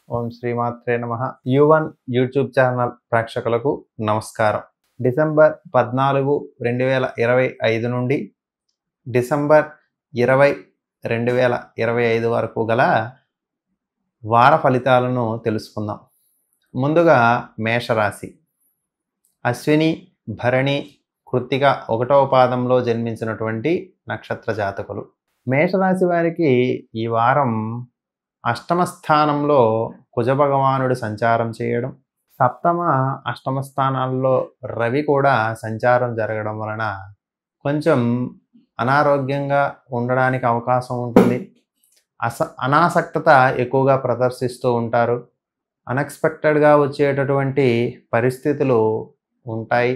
ఓం శ్రీమాత్రే నమః. యు1 YouTube channel ప్రేక్షకులకు నమస్కారం. డిసెంబర్ 14, 2025 నుండి డిసెంబర్ 20, 2025 వరకు గల వార ఫలితాలను తెలుసుకుందాం. ముందుగా మేషరాశి. అశ్విని, భరణి, కృత్తిక 1వ పాదంలో జన్మించినటువంటి నక్షత్ర జాతకులు. మేషరాశి వారికి ఈ వారం అష్టమ స్థానంలో కుజభగవానుడు సంచారం చేయడం, సప్తమ అష్టమ స్థానాల్లో రవి కూడా సంచారం జరగడం వలన కొంచెం అనారోగ్యంగా ఉండడానికి అవకాశం ఉంటుంది. అనాసక్తత ఎక్కువగా ప్రదర్శిస్తూ ఉంటారు. అన్ఎక్స్పెక్టెడ్గా వచ్చేటటువంటి పరిస్థితులు ఉంటాయి.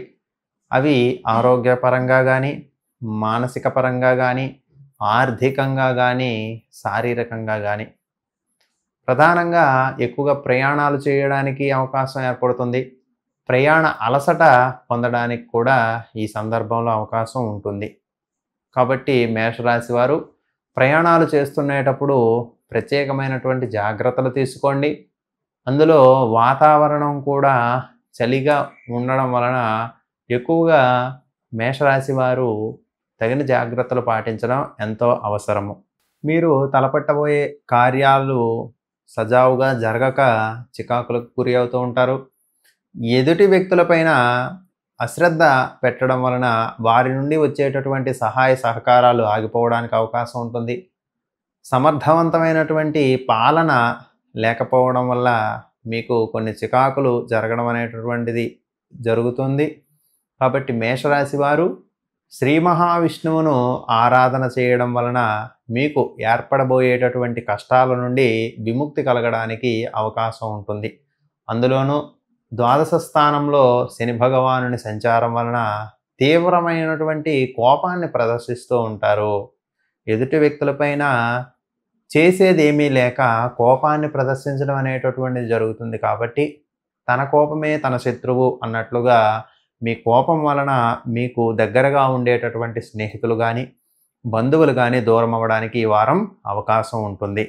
అవి ఆరోగ్యపరంగా కానీ, మానసిక పరంగా కానీ, ఆర్థికంగా కానీ, శారీరకంగా కానీ. ప్రధానంగా ఎక్కువగా ప్రయాణాలు చేయడానికి అవకాశం ఏర్పడుతుంది. ప్రయాణ అలసట పొందడానికి కూడా ఈ సందర్భంలో అవకాశం ఉంటుంది. కాబట్టి మేషరాశి వారు ప్రయాణాలు చేస్తునేటప్పుడు ప్రత్యేకమైనటువంటి జాగ్రత్తలు తీసుకోండి. అందులో వాతావరణం కూడా చలిగా ఉండడం వలన ఎక్కువగా మేషరాశి వారు తగిన జాగ్రత్తలు పాటించడం ఎంతో అవసరము. మీరు తలపెట్టబోయే కార్యాలు సజావుగా జరగక చికాకులకు గురి అవుతూ ఉంటారు. ఎదుటి వ్యక్తులపైన అశ్రద్ధ పెట్టడం వలన వారి నుండి వచ్చేటటువంటి సహాయ సహకారాలు ఆగిపోవడానికి అవకాశం ఉంటుంది. సమర్థవంతమైనటువంటి పాలన లేకపోవడం వల్ల మీకు కొన్ని చికాకులు జరగడం అనేటటువంటిది జరుగుతుంది. కాబట్టి మేషరాశి వారు శ్రీ మహావిష్ణువును ఆరాధన చేయడం వలన మీకు ఏర్పడబోయేటటువంటి కష్టాల నుండి విముక్తి కలగడానికి అవకాశం ఉంటుంది. అందులోనూ ద్వాదశ స్థానంలో శని భగవానుని సంచారం వలన తీవ్రమైనటువంటి కోపాన్ని ప్రదర్శిస్తూ ఉంటారు. ఎదుటి వ్యక్తులపైన చేసేదేమీ లేక కోపాన్ని ప్రదర్శించడం అనేటటువంటిది జరుగుతుంది. కాబట్టి తన కోపమే తన శత్రువు అన్నట్లుగా మీ కోపం వలన మీకు దగ్గరగా ఉండేటటువంటి స్నేహితులు కానీ, బంధువులు కానీ దూరం అవ్వడానికి ఈ వారం అవకాశం ఉంటుంది.